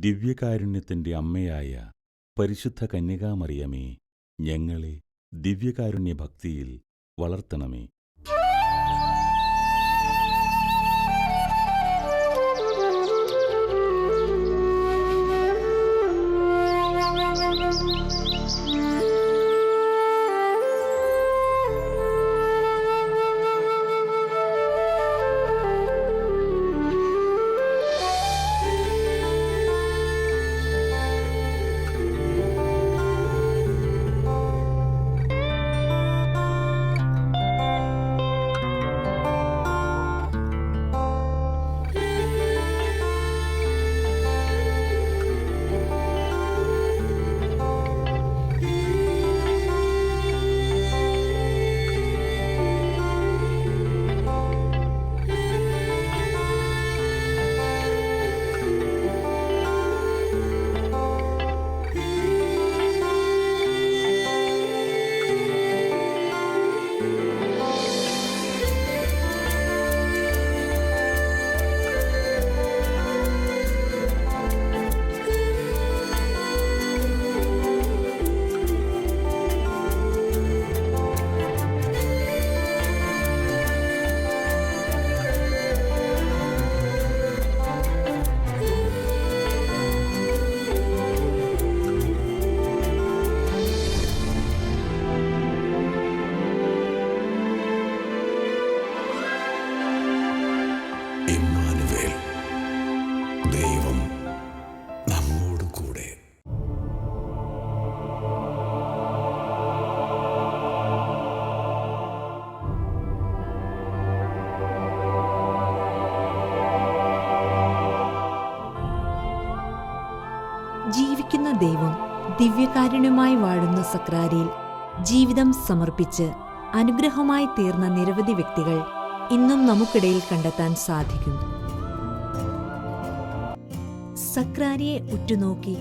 ദിവ്യകാരുണ്യത്തിൻ്റെ അമ്മയായ പരിശുദ്ധ കന്യകാമറിയമേ, ഞങ്ങളെ ദിവ്യകാരുണ്യ ഭക്തിയിൽ വളർത്തണമേ. ഇമ്മാനുവേൽ, ദൈവം നമ്മോട് കൂടെ. ജീവിക്കുന്ന ദൈവം ദിവ്യകാരുണ്യമായി വാഴുന്ന സക്രാരിയിൽ ജീവിതം സമർപ്പിച്ച് അനുഗ്രഹമായി തീർന്ന നിരവധി വ്യക്തികൾ ഇന്നും നമുക്കിടയിൽ കണ്ടെത്താൻ സാധിക്കും. സക്രാരിയെ ഉറ്റുനോക്കി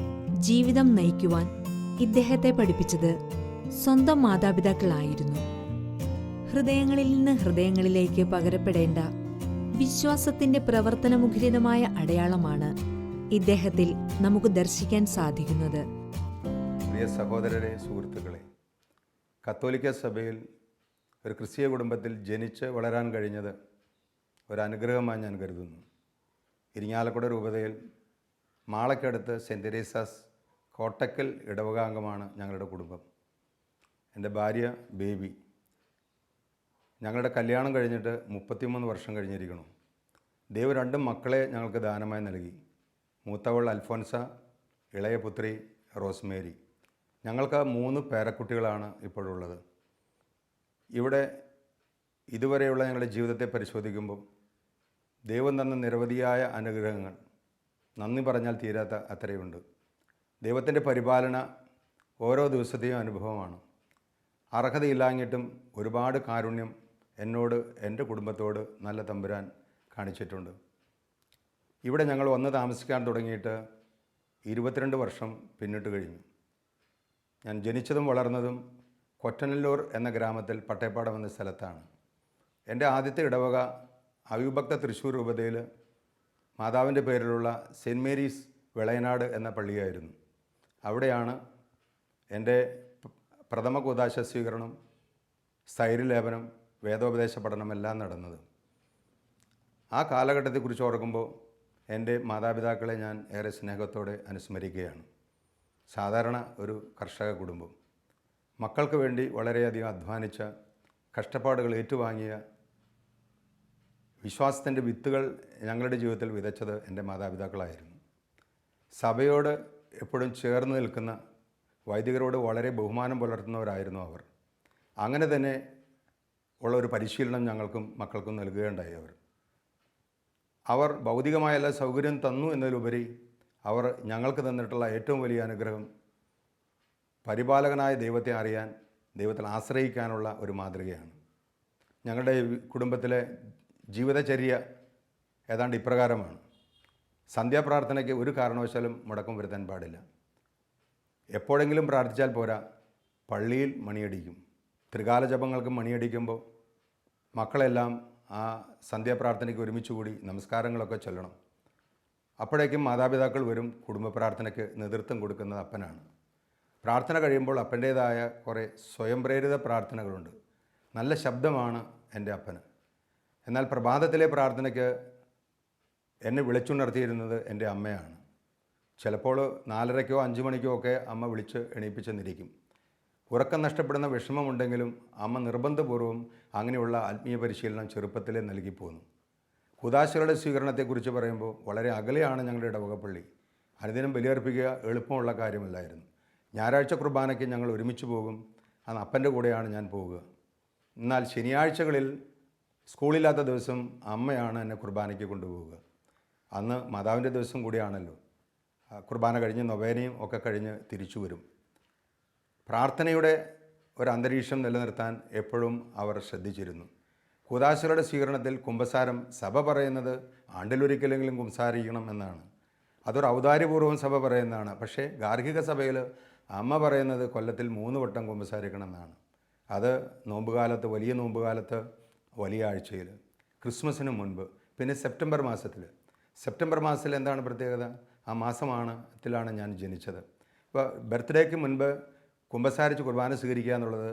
ജീവിതം നയിക്കുവാൻ ഇദ്ദേഹത്തെ പഠിപ്പിച്ചത് സ്വന്തം മാതാപിതാക്കളായിരുന്നു. ഹൃദയങ്ങളിൽ നിന്ന് ഹൃദയങ്ങളിലേക്ക് പകരപ്പെടേണ്ട വിശ്വാസത്തിന്റെ പ്രവർത്തനമുഖരിതമായ അടയാളമാണ് ഇദ്ദേഹത്തിൽ നമുക്ക് ദർശിക്കാൻ സാധിക്കുന്നത്. പ്രിയ സഹോദരരെ, സുഹൃത്തുക്കളെ, കത്തോലിക്ക സഭയിൽ ഒരു ക്രിസ്തീയ കുടുംബത്തിൽ ജനിച്ച് വളരാൻ കഴിഞ്ഞത് ഒരനുഗ്രഹമായി ഞാൻ കരുതുന്നു. ഇരിങ്ങാലക്കുട രൂപതയിൽ മാളയ്ക്കടുത്ത് സെൻറ്റ് തെരേസാസ് കോട്ടക്കൽ ഇടവകാംഗമാണ് ഞങ്ങളുടെ കുടുംബം. എൻ്റെ ഭാര്യ ബേബി. ഞങ്ങളുടെ കല്യാണം കഴിഞ്ഞിട്ട് 33 വർഷം കഴിഞ്ഞിരിക്കുന്നു. ദൈവം 2 മക്കളെ ഞങ്ങൾക്ക് ദാനമായി നൽകി. മൂത്തവൾ അൽഫോൻസ, ഇളയ പുത്രി റോസ്മേരി. ഞങ്ങൾക്ക് 3 പേരക്കുട്ടികളാണ് ഇപ്പോഴുള്ളത്. ഇവിടെ ഇതുവരെയുള്ള ഞങ്ങളുടെ ജീവിതത്തെ പരിശോധിക്കുമ്പോൾ ദൈവം തന്ന നിരവധിയായ അനുഗ്രഹങ്ങൾ നന്ദി പറഞ്ഞാൽ തീരാത്ത അത്രയുണ്ട്. ദൈവത്തിൻ്റെ പരിപാലന ഓരോ ദിവസത്തെയും അനുഭവമാണ്. അർഹതയില്ലാഞ്ഞിട്ടും ഒരുപാട് കാരുണ്യം എന്നോട്, എൻ്റെ കുടുംബത്തോട് നല്ല തമ്പുരാൻ കാണിച്ചിട്ടുണ്ട്. ഇവിടെ ഞങ്ങൾ വന്ന് താമസിക്കാൻ തുടങ്ങിയിട്ട് 22 വർഷം പിന്നിട്ട് കഴിഞ്ഞു. ഞാൻ ജനിച്ചതും വളർന്നതും കൊറ്റനല്ലൂർ എന്ന ഗ്രാമത്തിൽ പട്ടേപ്പാടം എന്ന സ്ഥലത്താണ്. എൻ്റെ ആദ്യത്തെ ഇടവക അവിഭക്ത തൃശ്ശൂർ രൂപതയിൽ മാതാവിൻ്റെ പേരിലുള്ള സെൻറ്റ് മേരീസ് വിളയനാട് എന്ന പള്ളിയായിരുന്നു. അവിടെയാണ് എൻ്റെ പ്രഥമ കൂദാശ സ്വീകരണം, സ്ഥൈര്യലേപനം, വേദോപദേശ പഠനമെല്ലാം നടന്നത്. ആ കാലഘട്ടത്തെക്കുറിച്ച് ഓർക്കുമ്പോൾ എൻ്റെ മാതാപിതാക്കളെ ഞാൻ ഏറെ സ്നേഹത്തോടെ അനുസ്മരിക്കുകയാണ്. സാധാരണ ഒരു കർഷക കുടുംബം. മക്കൾക്ക് വേണ്ടി വളരെയധികം അധ്വാനിച്ച, കഷ്ടപ്പാടുകൾ ഏറ്റുവാങ്ങിയ, വിശ്വാസത്തിൻ്റെ വിത്തുകൾ ഞങ്ങളുടെ ജീവിതത്തിൽ വിതച്ചത് എൻ്റെ മാതാപിതാക്കളായിരുന്നു. സഭയോട് എപ്പോഴും ചേർന്ന് നിൽക്കുന്ന, വൈദികരോട് വളരെ ബഹുമാനം പുലർത്തുന്നവരായിരുന്നു അവർ. അങ്ങനെ തന്നെ ഉള്ള ഒരു പരിശീലനം ഞങ്ങൾക്കും മക്കൾക്കും നൽകുകയുണ്ടായി. അവർ ഭൗതികമായ എല്ലാ സൗകര്യം തന്നു എന്നതിലുപരി അവർ ഞങ്ങൾക്ക് തന്നിട്ടുള്ള ഏറ്റവും വലിയ അനുഗ്രഹം പരിപാലകനായ ദൈവത്തെ അറിയാൻ, ദൈവത്തിൽ ആശ്രയിക്കാനുള്ള ഒരു മാതൃകയാണ്. ഞങ്ങളുടെ കുടുംബത്തിലെ ജീവിതചര്യ ഏതാണ്ട് ഇപ്രകാരമാണ്. സന്ധ്യാപ്രാർത്ഥനയ്ക്ക് ഒരു കാരണവശാലും മുടക്കം വരുത്താൻ പാടില്ല. എപ്പോഴെങ്കിലും പ്രാർത്ഥിച്ചാൽ പോരാ, പള്ളിയിൽ മണിയടിക്കും. ത്രികാല ജപങ്ങൾക്ക് മണിയടിക്കുമ്പോൾ മക്കളെല്ലാം ആ സന്ധ്യാപ്രാർത്ഥനയ്ക്ക് ഒരുമിച്ച് കൂടി നമസ്കാരങ്ങളൊക്കെ ചൊല്ലണം. അപ്പോഴേക്കും മാതാപിതാക്കൾ വരും. കുടുംബ പ്രാർത്ഥനയ്ക്ക് നേതൃത്വം കൊടുക്കുന്നത് അപ്പനാണ്. പ്രാർത്ഥന കഴിയുമ്പോൾ അപ്പൻ്റേതായ കുറേ സ്വയം പ്രേരിത പ്രാർത്ഥനകളുണ്ട്. നല്ല ശബ്ദമാണ് എൻ്റെ അപ്പന്. എന്നാൽ പ്രഭാതത്തിലെ പ്രാർത്ഥനയ്ക്ക് എന്നെ വിളിച്ചുണർത്തിയിരുന്നത് എൻ്റെ അമ്മയാണ്. ചിലപ്പോൾ 4:30-ക്കോ 5 മണിക്കോ ഒക്കെ അമ്മ വിളിച്ച് എണീപ്പിച്ചെന്നിരിക്കും. ഉറക്കം നഷ്ടപ്പെടുന്ന വിഷമമുണ്ടെങ്കിലും അമ്മ നിർബന്ധപൂർവ്വം അങ്ങനെയുള്ള ആത്മീയ പരിശീലനം ചെറുപ്പത്തിലേ നൽകിപ്പോന്നു. കുദാശകളുടെ സ്വീകരണത്തെക്കുറിച്ച് പറയുമ്പോൾ വളരെ അകലെയാണ് ഞങ്ങളുടെ ഇടവകപ്പള്ളി. അനുദിനം ബലിയർപ്പിക്കുക എളുപ്പമുള്ള കാര്യമല്ലായിരുന്നു. ഞായറാഴ്ച കുർബാനയ്ക്ക് ഞങ്ങൾ ഒരുമിച്ച് പോകും. അന്ന് അപ്പൻ്റെ കൂടെയാണ് ഞാൻ പോവുക. എന്നാൽ ശനിയാഴ്ചകളിൽ സ്കൂളില്ലാത്ത ദിവസം അമ്മയാണ് എന്നെ കുർബാനയ്ക്ക് കൊണ്ടുപോവുക. അന്ന് മാതാവിൻ്റെ ദിവസം കൂടിയാണല്ലോ. കുർബാന കഴിഞ്ഞ് നൊവേനയും ഒക്കെ കഴിഞ്ഞ് തിരിച്ചു വരും. പ്രാർത്ഥനയുടെ ഒരു അന്തരീക്ഷം നിലനിർത്താൻ എപ്പോഴും അവർ ശ്രദ്ധിച്ചിരുന്നു. കൂദാശകളുടെ സ്വീകരണത്തിൽ കുമ്പസാരം സഭ പറയുന്നത് ആണ്ടിലൊരിക്കലെങ്കിലും കുമ്പസാരിക്കണം എന്നാണ്. അതൊരു ഔദാര്യപൂർവ്വം സഭ പറയുന്നതാണ്. പക്ഷേ ഗാർഹിക സഭയിൽ അമ്മ പറയുന്നത് കൊല്ലത്തിൽ 3 വട്ടം കുമ്പസാരിക്കണം എന്നാണ്. അത് നോമ്പുകാലത്ത്, വലിയ നോമ്പുകാലത്ത്, വലിയ ആഴ്ചയിൽ, ക്രിസ്മസിന് മുൻപ്, പിന്നെ സെപ്റ്റംബർ മാസത്തിൽ എന്താണ് പ്രത്യേകത? ആ മാസത്തിലാണ് ഞാൻ ജനിച്ചത്. ഇപ്പോൾ ബർത്ത്ഡേക്ക് മുൻപ് കുമ്പസാരിച്ച് കുർബാന സ്വീകരിക്കുക എന്നുള്ളത്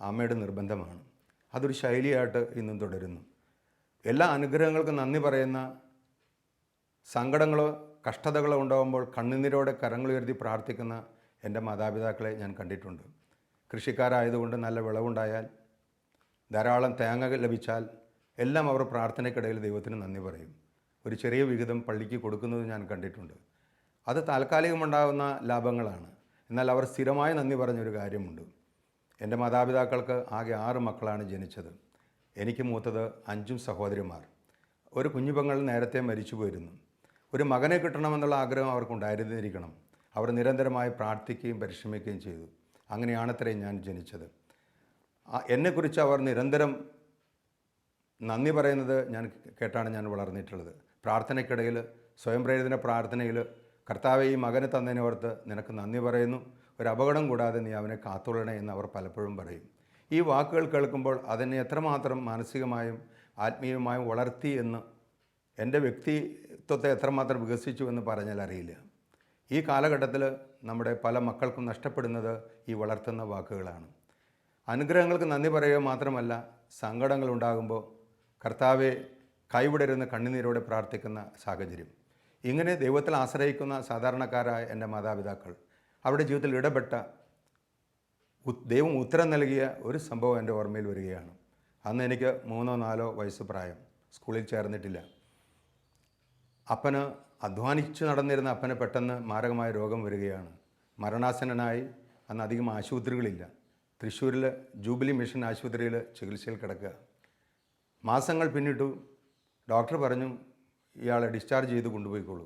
അമ്മയുടെ നിർബന്ധമാണ്. അതൊരു ശൈലിയായിട്ട് ഇന്നും തുടരുന്നു. എല്ലാ അനുഗ്രഹങ്ങൾക്കും നന്ദി പറയുന്ന, സങ്കടങ്ങളോ കഷ്ടതകളോ ഉണ്ടാകുമ്പോൾ കണ്ണുനീരോടെ കരങ്ങളുയർത്തി പ്രാർത്ഥിക്കുന്ന എൻ്റെ മാതാപിതാക്കളെ ഞാൻ കണ്ടിട്ടുണ്ട്. കൃഷിക്കാരായതുകൊണ്ട് നല്ല വിളവുണ്ടായാൽ, ധാരാളം തേങ്ങ ലഭിച്ചാൽ എല്ലാം അവർ പ്രാർത്ഥനയ്ക്കിടയിൽ ദൈവത്തിന് നന്ദി പറയും. ഒരു ചെറിയ വിഹിതം പള്ളിക്ക് കൊടുക്കുന്നത് ഞാൻ കണ്ടിട്ടുണ്ട്. അത് താൽക്കാലികമുണ്ടാകുന്ന ലാഭങ്ങളാണ്. എന്നാൽ അവർ സ്ഥിരമായി നന്ദി പറഞ്ഞൊരു കാര്യമുണ്ട്. എൻ്റെ മാതാപിതാക്കൾക്ക് ആകെ 6 മക്കളാണ് ജനിച്ചത്. എനിക്ക് മൂത്തത് 5 സഹോദരിമാർ. ഒരു കുഞ്ഞുപെങ്ങൾ നേരത്തെ മരിച്ചു പോയിരുന്നു. ഒരു മകനെ കിട്ടണമെന്നുള്ള ആഗ്രഹം അവർക്കുണ്ടായിരുന്നിരിക്കണം. അവർ നിരന്തരമായി പ്രാർത്ഥിക്കുകയും പരിശ്രമിക്കുകയും ചെയ്തു. അങ്ങനെയാണത്രേ ഞാൻ ജനിച്ചത്. എന്നെക്കുറിച്ച് അവർ നിരന്തരം നന്ദി പറയുന്നത് കേട്ടാണ് ഞാൻ വളർന്നിട്ടുള്ളത്. പ്രാർത്ഥനയ്ക്കിടയിൽ, സ്വയം പ്രേരിത പ്രാർത്ഥനയിൽ, കർത്താവെ ഈ മകനെ തന്നതിനോർത്ത് നിനക്ക് നന്ദി പറയുന്നു, ഒരു അപകടം കൂടാതെ നീ അവനെ കാത്തുകൊള്ളണേ എന്ന് അവർ പലപ്പോഴും പറയും. ഈ വാക്കുകൾ കേൾക്കുമ്പോൾ അതെന്നെ എത്രമാത്രം മാനസികമായും ആത്മീയമായും വളർത്തി എന്ന്, എൻ്റെ വ്യക്തിത്വത്തെ എത്രമാത്രം വികസിച്ചു എന്ന് പറഞ്ഞാൽ അറിയില്ല. ഈ കാലഘട്ടത്തിൽ നമ്മുടെ പല മക്കൾക്കും നഷ്ടപ്പെടുന്നത് ഈ വളർത്തുന്ന വാക്കുകളാണ്. അനുഗ്രഹങ്ങൾക്ക് നന്ദി പറയുക മാത്രമല്ല, സങ്കടങ്ങളുണ്ടാകുമ്പോൾ കർത്താവെ കൈവിടരുന്ന കണ്ണുനീരോടെ പ്രാർത്ഥിക്കുന്ന സാഹചര്യം. ഇങ്ങനെ ദൈവത്തിൽ ആശ്രയിക്കുന്ന സാധാരണക്കാരായ എൻ്റെ മാതാപിതാക്കൾ അവരുടെ ജീവിതത്തിൽ ഇടപെട്ട, ദൈവം ഉത്തരം നൽകിയ ഒരു സംഭവം എൻ്റെ ഓർമ്മയിൽ വരികയാണ്. അന്ന് എനിക്ക് 3-4 വയസ്സ് പ്രായം. സ്കൂളിൽ ചേർന്നിട്ടില്ല. അപ്പന് അധ്വാനിച്ച് നടന്നിരുന്ന അപ്പന് പെട്ടെന്ന് മാരകമായ രോഗം വരികയാണ്. മരണാസന്നനായി. അന്ന് അധികം ആശുപത്രികളില്ല. തൃശ്ശൂരിൽ ജൂബിലി മിഷൻ ആശുപത്രിയിൽ ചികിത്സയിൽ കിടക്കുക. മാസങ്ങൾ പിന്നിട്ടു. ഡോക്ടർ പറഞ്ഞു, ഇയാളെ ഡിസ്ചാർജ് ചെയ്ത് കൊണ്ടുപോയിക്കോളൂ.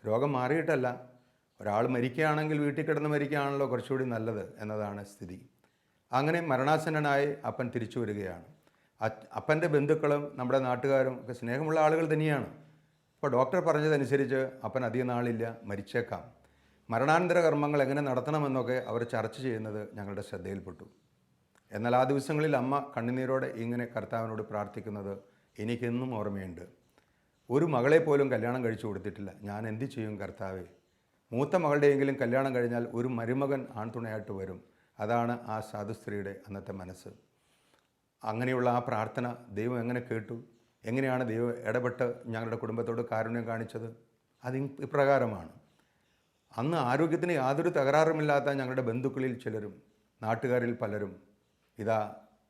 രോഗം മാറിയിട്ടല്ല, ഒരാൾ മരിക്കുകയാണെങ്കിൽ വീട്ടിൽ കിടന്ന് മരിക്കുകയാണല്ലോ കുറച്ചുകൂടി നല്ലത് എന്നതാണ് സ്ഥിതി. അങ്ങനെ മരണാസന്നനായി അപ്പൻ തിരിച്ചു വരികയാണ്. അപ്പൻ്റെ ബന്ധുക്കളും നമ്മുടെ നാട്ടുകാരും ഒക്കെ സ്നേഹമുള്ള ആളുകൾ തന്നെയാണ്. അപ്പോൾ ഡോക്ടർ പറഞ്ഞതനുസരിച്ച് അപ്പൻ അധികം നാളില്ല, മരിച്ചേക്കാം. മരണാനന്തര കർമ്മങ്ങൾ എങ്ങനെ നടത്തണമെന്നൊക്കെ അവർ ചർച്ച ചെയ്യുന്നത് ഞങ്ങളുടെ ശ്രദ്ധയിൽപ്പെട്ടു. എന്നാൽ ആ ദിവസങ്ങളിൽ അമ്മ കണ്ണുനീരോടെ ഇങ്ങനെ കർത്താവിനോട് പ്രാർത്ഥിക്കുന്നത് എനിക്കെന്നും ഓർമ്മയുണ്ട്. ഒരു മകളെ പോലും കല്യാണം കഴിച്ചു കൊടുത്തിട്ടില്ല. ഞാൻ എന്ത് ചെയ്യും കർത്താവേ? മൂത്ത മകളുടെയെങ്കിലും കല്യാണം കഴിഞ്ഞാൽ ഒരു മരുമകൻ ആൺതുണയായിട്ട് വരും. അതാണ് ആ സാധുസ്ത്രീയുടെ അന്നത്തെ മനസ്സ്. അങ്ങനെയുള്ള ആ പ്രാർത്ഥന ദൈവം എങ്ങനെ കേട്ടു? എങ്ങനെയാണ് ദൈവം ഇടപെട്ട് ഞങ്ങളുടെ കുടുംബത്തോട് കാരുണ്യം കാണിച്ചത്? അത് ഇപ്രകാരമാണ്. അന്ന് ആരോഗ്യത്തിന് യാതൊരു തകരാറുമില്ലാത്ത ഞങ്ങളുടെ ബന്ധുക്കളിൽ ചിലരും, നാട്ടുകാരിൽ പലരും ഇതാ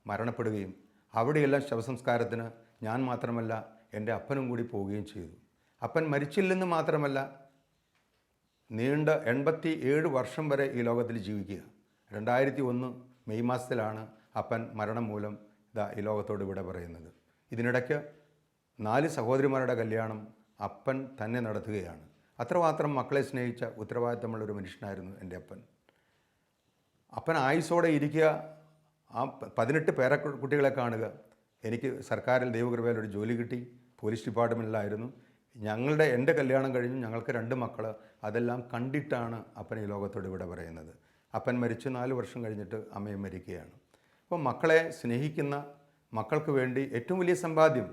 മരണപ്പെടുകയും അവിടെയെല്ലാം ശവസംസ്കാരത്തിന് ഞാൻ മാത്രമല്ല എൻ്റെ അപ്പനും കൂടി പോവുകയും ചെയ്തു. അപ്പൻ മരിച്ചില്ലെന്ന് മാത്രമല്ല, നീണ്ട 87 വർഷം വരെ ഈ ലോകത്തിൽ ജീവിക്കുക. 2001 മെയ് മാസത്തിലാണ് അപ്പൻ മരണം മൂലം ഈ ലോകത്തോട് വിട പറയുന്നത്. ഇതിനിടയ്ക്ക് 4 സഹോദരിമാരുടെ കല്യാണം അപ്പൻ തന്നെ നടത്തുകയാണ്. അത്രമാത്രം മക്കളെ സ്നേഹിച്ച ഉത്തരവാദിത്തമുള്ളൊരു മനുഷ്യനായിരുന്നു എൻ്റെ അപ്പൻ. അപ്പൻ ആയുസ്സോടെ ഇരിക്കുക, ആ 18 പേരക്കുട്ടികളെ കാണുക. എനിക്ക് സർക്കാരിൽ ദൈവകൃപയിൽ ഒരു ജോലി കിട്ടി, പോലീസ് ഡിപ്പാർട്ട്മെൻറ്റിലായിരുന്നു. എൻ്റെ കല്യാണം കഴിഞ്ഞു, ഞങ്ങൾക്ക് 2 മക്കൾ. അതെല്ലാം കണ്ടിട്ടാണ് അപ്പൻ ഈ ലോകത്തോട് വിട പറയുന്നത്. അപ്പൻ മരിച്ച് 4 വർഷം കഴിഞ്ഞിട്ട് അമ്മയും മരിക്കുകയാണ്. അപ്പോൾ മക്കളെ സ്നേഹിക്കുന്ന, മക്കൾക്ക് വേണ്ടി ഏറ്റവും വലിയ സമ്പാദ്യം,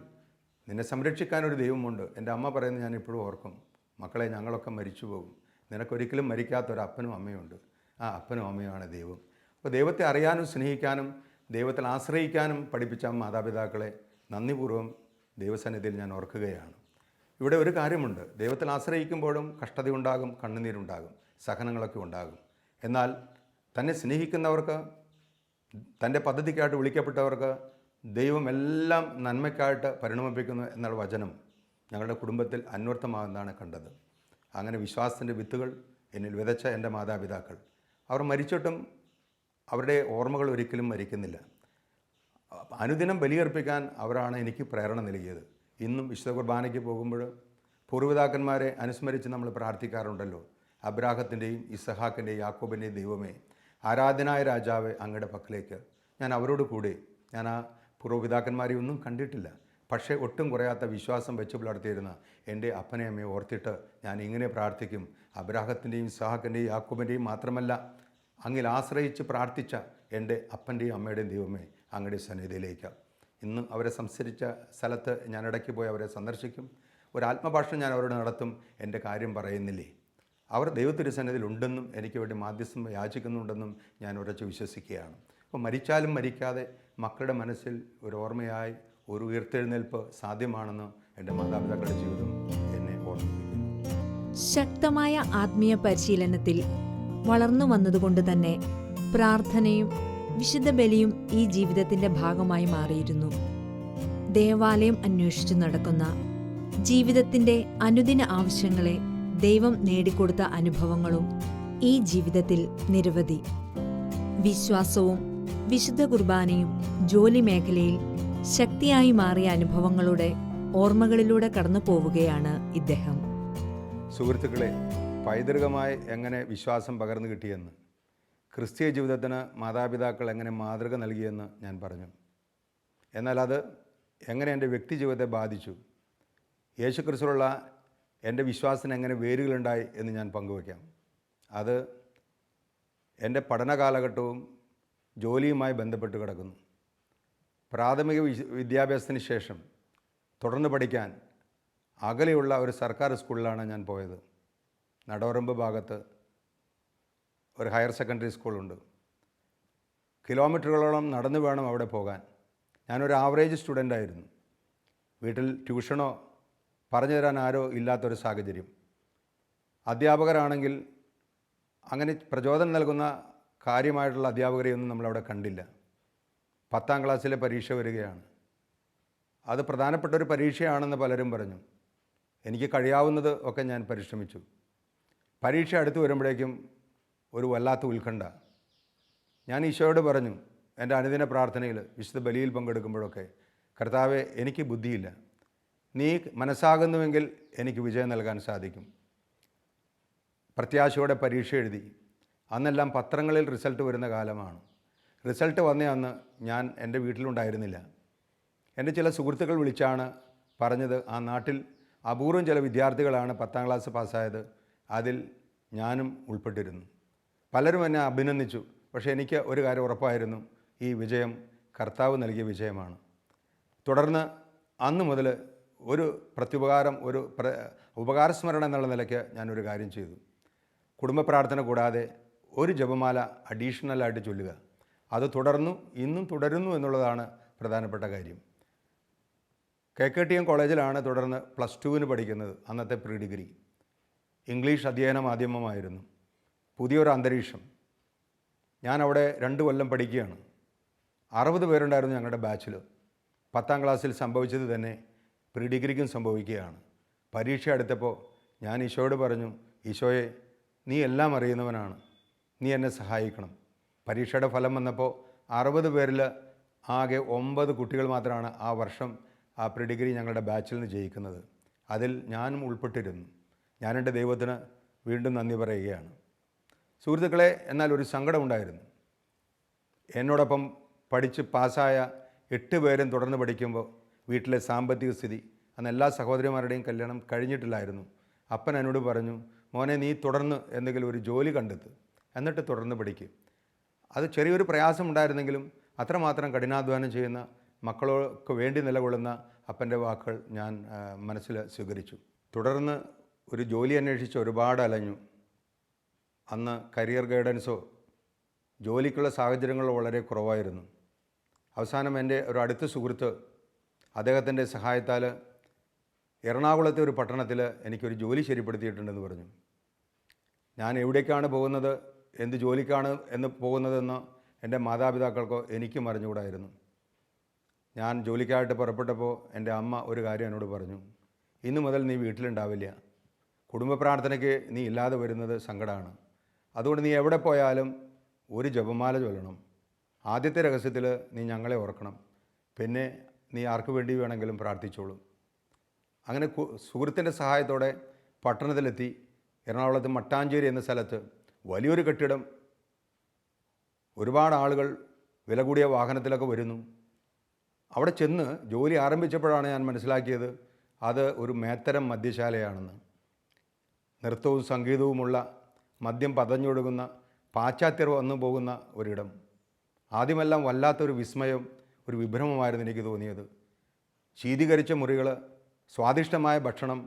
നിന്നെ സംരക്ഷിക്കാനൊരു ദൈവമുണ്ട്. എൻ്റെ അമ്മ പറയുന്നത് ഞാൻ ഇപ്പോഴും ഓർക്കും. മക്കളെ, ഞങ്ങളൊക്കെ മരിച്ചു പോകും. നിനക്കൊരിക്കലും മരിക്കാത്തൊരപ്പനും അമ്മയുണ്ട്. ആ അപ്പനും അമ്മയുമാണ് ദൈവം. അപ്പോൾ ദൈവത്തെ അറിയാനും സ്നേഹിക്കാനും ദൈവത്തിൽ ആശ്രയിക്കാനും പഠിപ്പിച്ച മാതാപിതാക്കളെ നന്ദിപൂർവ്വം ദൈവസന്നിധിയിൽ ഞാൻ ഓർക്കുകയാണ്. ഇവിടെ ഒരു കാര്യമുണ്ട്. ദൈവത്തിൽ ആശ്രയിക്കുമ്പോഴും കഷ്ടതയുണ്ടാകും, കണ്ണുനീരുണ്ടാകും, സഹനങ്ങളൊക്കെ ഉണ്ടാകും. എന്നാൽ തന്നെ സ്നേഹിക്കുന്നവർക്ക്, തൻ്റെ പദ്ധതിക്കായിട്ട് വിളിക്കപ്പെട്ടവർക്ക് ദൈവം എല്ലാം നന്മയ്ക്കായിട്ട് പരിണമിപ്പിക്കുന്നു എന്നുള്ള വചനം ഞങ്ങളുടെ കുടുംബത്തിൽ അന്വർത്ഥമാകുന്നതാണ് കണ്ടത്. അങ്ങനെ വിശ്വാസത്തിൻ്റെ വിത്തുകൾ എന്നിൽ വിതച്ച എൻ്റെ മാതാപിതാക്കൾ, അവർ മരിച്ചിട്ടും അവരുടെ ഓർമ്മകൾ ഒരിക്കലും മരിക്കുന്നില്ല. അനുദിനം ബലിയർപ്പിക്കാൻ അവരാണ് എനിക്ക് പ്രേരണ നൽകിയത്. ഇന്നും വിശുദ്ധ കുർബാനയ്ക്ക് പോകുമ്പോൾ പൂർവ്വപിതാക്കന്മാരെ അനുസ്മരിച്ച് നമ്മൾ പ്രാർത്ഥിക്കാറുണ്ടല്ലോ. അബ്രാഹത്തിൻ്റെയും ഇസഹാക്കിൻ്റെയും യാക്കോബിൻ്റെയും ദൈവമേ, ആരാധനായ രാജാവെ, അങ്ങയുടെ പക്കലേക്ക്. ഞാൻ അവരോട് കൂടെ, ഞാൻ ആ പൂർവ്വപിതാക്കന്മാരെ ഒന്നും കണ്ടിട്ടില്ല, പക്ഷേ ഒട്ടും കുറയാത്ത വിശ്വാസം വെച്ച് പുലർത്തിയിരുന്ന എൻ്റെ അപ്പനെ അമ്മയെ ഓർത്തിട്ട് ഞാൻ ഇങ്ങനെ പ്രാർത്ഥിക്കും. അബ്രാഹത്തിൻ്റെയും ഇസഹാക്കിൻ്റെയും യാക്കോബിൻ്റെയും മാത്രമല്ല, അങ്ങിൽ ആശ്രയിച്ച് പ്രാർത്ഥിച്ച എൻ്റെ അപ്പൻ്റെയും അമ്മയുടെയും ദൈവമേ, അങ്ങയുടെ സന്നിധിയിലേക്ക്. ഇന്ന് അവരെ സംസ്കരിച്ച സ്ഥലത്ത് ഞാൻ ഇടയ്ക്ക് പോയി അവരെ സന്ദർശിക്കും. ഒരു ആത്മഭാഷണം ഞാൻ അവരോട് നടത്തും. എൻ്റെ കാര്യം പറയുന്നില്ലേ? അവർ ദൈവത്തിരുസന്നിധിയിൽ ഉണ്ടെന്നും എനിക്ക് വേണ്ടി മാധ്യസ്ഥം യാചിക്കുന്നുണ്ടെന്നും ഞാൻ ഉറച്ച് വിശ്വസിക്കുകയാണ്. അപ്പോൾ മരിച്ചാലും മരിക്കാതെ മക്കളുടെ മനസ്സിൽ ഒരു ഓർമ്മയായി ഒരു ഉയർത്തെഴുന്നേൽപ്പ് സാധ്യമാണെന്ന് എൻ്റെ മാതാപിതാക്കളുടെ ജീവിതം എന്നെ ഓർമ്മിപ്പിക്കുന്നു. ശക്തമായ ആത്മീയ പരിശീലനത്തിൽ വളർന്നു വന്നതുകൊണ്ട് തന്നെ പ്രാർത്ഥനയും വിശുദ്ധ ബലിയും ഈ ജീവിതത്തിന്റെ ഭാഗമായി മാറിയിരുന്നു. ദേവാലയം അന്വേഷിച്ചു നടക്കുന്ന ജീവിതത്തിന്റെ അനുദിന ആവശ്യങ്ങളെ ദൈവം നേടിക്കൊടുത്ത അനുഭവങ്ങളും ഈ ജീവിതത്തിൽ നിരവധി. വിശ്വാസവും വിശുദ്ധ കുർബാനയും ജോലി മേഖലയിൽ ശക്തിയായി മാറിയ അനുഭവങ്ങളുടെ ഓർമ്മകളിലൂടെ കടന്നു പോവുകയാണ് ഇദ്ദേഹം. സുഹൃത്തുക്കളെ, പൈതൃകമായി എങ്ങനെ വിശ്വാസം പകർന്നു കിട്ടിയെന്ന്, ക്രിസ്തീയ ജീവിതത്തിന് മാതാപിതാക്കൾ എങ്ങനെ മാതൃക നൽകിയെന്ന് ഞാൻ പറഞ്ഞു. എന്നാൽ അത് എങ്ങനെ എൻ്റെ വ്യക്തി ജീവിതത്തെ ബാധിച്ചു, യേശുക്രിസ്തുവിലുള്ള എൻ്റെ വിശ്വാസത്തിന് എങ്ങനെ വേരുകളുണ്ടായി എന്ന് ഞാൻ പങ്കുവയ്ക്കാം. അത് എൻ്റെ പഠന കാലഘട്ടവും ജോലിയുമായി ബന്ധപ്പെട്ട് കിടക്കുന്നു. പ്രാഥമിക വിദ്യാഭ്യാസത്തിന് ശേഷം തുടർന്ന് പഠിക്കാൻ അകലെയുള്ള ഒരു സർക്കാർ സ്കൂളിലാണ് ഞാൻ പോയത്. നടവറമ്പ് ഭാഗത്ത് ഒരു ഹയർ സെക്കൻഡറി സ്കൂളുണ്ട്. കിലോമീറ്ററുകളോളം നടന്നു വേണം അവിടെ പോകാൻ. ഞാനൊരു ആവറേജ് സ്റ്റുഡൻ്റ് ആയിരുന്നു. വീട്ടിൽ ട്യൂഷനോ പറഞ്ഞു തരാൻ ആരോ ഇല്ലാത്തൊരു സാഹചര്യം. അധ്യാപകരാണെങ്കിൽ അങ്ങനെ പ്രചോദനം നൽകുന്ന കാര്യമായിട്ടുള്ള അധ്യാപകരെയൊന്നും നമ്മളവിടെ കണ്ടില്ല. 10ാം ക്ലാസ്സിലെ പരീക്ഷ വരികയാണ്. അത് പ്രധാനപ്പെട്ട ഒരു പരീക്ഷയാണെന്ന് പലരും പറഞ്ഞു. എനിക്ക് കഴിയാവുന്നത് ഒക്കെ ഞാൻ പരിശ്രമിച്ചു. പരീക്ഷ അടുത്ത് വരുമ്പോഴേക്കും ഒരു വല്ലാത്ത ഉത്കണ്ഠ. ഞാൻ ഈശോയോട് പറഞ്ഞു, എൻ്റെ അനുദിന പ്രാർത്ഥനയിൽ വിശുദ്ധ ബലിയിൽ പങ്കെടുക്കുമ്പോഴൊക്കെ, കർത്താവെ, എനിക്ക് ബുദ്ധിയില്ല, നീ മനസ്സാകുന്നുവെങ്കിൽ എനിക്ക് വിജയം നൽകാൻ സാധിക്കും. പ്രത്യാശയോടെ പരീക്ഷ എഴുതി. അന്നെല്ലാം പത്രങ്ങളിൽ റിസൾട്ട് വരുന്ന കാലമാണ്. റിസൾട്ട് വന്ന അന്ന് ഞാൻ എൻ്റെ വീട്ടിലുണ്ടായിരുന്നില്ല. എൻ്റെ ചില സുഹൃത്തുക്കൾ വിളിച്ചാണ് പറഞ്ഞത്, ആ നാട്ടിൽ അപൂർവം ചില വിദ്യാർത്ഥികളാണ് 10ാം ക്ലാസ് പാസ്സായത്, അതിൽ ഞാനും ഉൾപ്പെട്ടിരുന്നു. പലരും എന്നെ അഭിനന്ദിച്ചു. പക്ഷേ എനിക്ക് ഒരു കാര്യം ഉറപ്പായിരുന്നു, ഈ വിജയം കർത്താവ് നൽകിയ വിജയമാണ്. തുടർന്ന് അന്ന് മുതൽ ഒരു പ്രത്യുപകാരം, ഒരു ഉപകാരസ്മരണ എന്നുള്ള നിലയ്ക്ക് ഞാനൊരു കാര്യം ചെയ്തു. കുടുംബ പ്രാർത്ഥന കൂടാതെ ഒരു ജപമാല അഡീഷണലായിട്ട് ചൊല്ലുക. അത് തുടർന്നു, ഇന്നും തുടരുന്നു എന്നുള്ളതാണ് പ്രധാനപ്പെട്ട കാര്യം. KKTM കോളേജിലാണ് തുടർന്ന് +2 പഠിക്കുന്നത്. അന്നത്തെ പ്രീ ഡിഗ്രി ഇംഗ്ലീഷ് അധ്യയന മാധ്യമമായിരുന്നു. പുതിയൊരു അന്തരീക്ഷം. ഞാൻ അവിടെ 2 കൊല്ലം പഠിക്കുകയാണ്. 60 പേരുണ്ടായിരുന്നു ഞങ്ങളുടെ ബാച്ചിൽ. 10ാം ക്ലാസ്സിൽ സംഭവിച്ചത് തന്നെ പ്രീ ഡിഗ്രിക്കും സംഭവിക്കുകയാണ്. പരീക്ഷ അടുത്തപ്പോൾ ഞാൻ ഈശോയോട് പറഞ്ഞു, ഈശോയെ, നീ എല്ലാം അറിയുന്നവനാണ്, നീ എന്നെ സഹായിക്കണം. പരീക്ഷയുടെ ഫലം വന്നപ്പോൾ 60 പേരിൽ ആകെ 9 കുട്ടികൾ മാത്രമാണ് ആ വർഷം ആ പ്രീ ഡിഗ്രി ഞങ്ങളുടെ ബാച്ചിൽ നിന്ന് ജയിക്കുന്നത്. അതിൽ ഞാനും ഉൾപ്പെട്ടിരുന്നു. ഞാനെൻ്റെ ദൈവത്തിന് വീണ്ടും നന്ദി പറയുകയാണ്. സുഹൃത്തുക്കളെ, എന്നാൽ ഒരു സങ്കടമുണ്ടായിരുന്നു. എന്നോടൊപ്പം പഠിച്ച് പാസ്സായ 8 പേരും തുടർന്ന് പഠിക്കുമ്പോൾ വീട്ടിലെ സാമ്പത്തിക സ്ഥിതി, അന്ന് എല്ലാ സഹോദരിമാരുടെയും കല്യാണം കഴിഞ്ഞിട്ടില്ലായിരുന്നു. അപ്പൻ എന്നോട് പറഞ്ഞു, മോനെ, നീ തുടർന്ന് എന്തെങ്കിലും ഒരു ജോലി കണ്ടെത്ത്, എന്നിട്ട് തുടർന്ന് പഠിക്കും. അത് ചെറിയൊരു പ്രയാസമുണ്ടായിരുന്നെങ്കിലും അത്രമാത്രം കഠിനാധ്വാനം ചെയ്യുന്ന മക്കൾക്ക് വേണ്ടി നിലകൊള്ളുന്ന അപ്പൻ്റെ വാക്കുകൾ ഞാൻ മനസ്സിൽ സ്വീകരിച്ചു. തുടർന്ന് ഒരു ജോലി അന്വേഷിച്ച് ഒരുപാട് അലഞ്ഞു. അന്ന് കരിയർ ഗൈഡൻസോ ജോലിക്കുള്ള സാഹചര്യങ്ങളോ വളരെ കുറവായിരുന്നു. അവസാനം എൻ്റെ ഒരു അടുത്ത സുഹൃത്ത് അദ്ദേഹത്തിൻ്റെ സഹായത്താൽ എറണാകുളത്തെ ഒരു പട്ടണത്തിൽ എനിക്കൊരു ജോലി ശരിപ്പെടുത്തിയിട്ടുണ്ടെന്ന് പറഞ്ഞു. ഞാൻ എവിടേക്കാണ് പോകുന്നത്, എന്ത് ജോലിക്കാണ് പോകുന്നതെന്ന് എൻ്റെ മാതാപിതാക്കൾക്കോ എനിക്കും അറിഞ്ഞുകൂടായിരുന്നു. ഞാൻ ജോലിക്കായിട്ട് പുറപ്പെട്ടപ്പോൾ എൻ്റെ അമ്മ ഒരു കാര്യം എന്നോട് പറഞ്ഞു, ഇന്നു മുതൽ നീ വീട്ടിലുണ്ടാവില്ല, കുടുംബ പ്രാർത്ഥനയ്ക്ക് നീ ഇല്ലാതെ വരുന്നത് സങ്കടമാണ്. അതുകൊണ്ട് നീ എവിടെ പോയാലും ഒരു ജപമാല ചൊല്ലണം. ആദ്യത്തെ രഹസ്യത്തിൽ നീ ഞങ്ങളെ ഓർക്കണം, പിന്നെ നീ ആർക്ക് വേണ്ടി വേണമെങ്കിലും പ്രാർത്ഥിച്ചോളൂ. അങ്ങനെ സുഹൃത്തിൻ്റെ സഹായത്തോടെ പട്ടണത്തിലെത്തി. എറണാകുളത്ത് മട്ടാഞ്ചേരി എന്ന സ്ഥലത്ത് വലിയൊരു കെട്ടിടം, ഒരുപാട് ആളുകൾ വില കൂടിയ വാഹനത്തിലൊക്കെ വരുന്നു. അവിടെ ചെന്ന് ജോലി ആരംഭിച്ചപ്പോഴാണ് ഞാൻ മനസ്സിലാക്കിയത് അത് ഒരു മേത്തരം മദ്യശാലയാണെന്ന്. നൃത്തവും സംഗീതവുമുള്ള, മദ്യം പതഞ്ഞൊഴുകുന്ന, പാശ്ചാത്യർ വന്നു പോകുന്ന ഒരിടം. ആദ്യമെല്ലാം വല്ലാത്തൊരു വിസ്മയം, ഒരു വിഭ്രമമായിരുന്നു എനിക്ക് തോന്നിയത്. ശീതീകരിച്ച മുറികൾ, സ്വാദിഷ്ടമായ ഭക്ഷണം,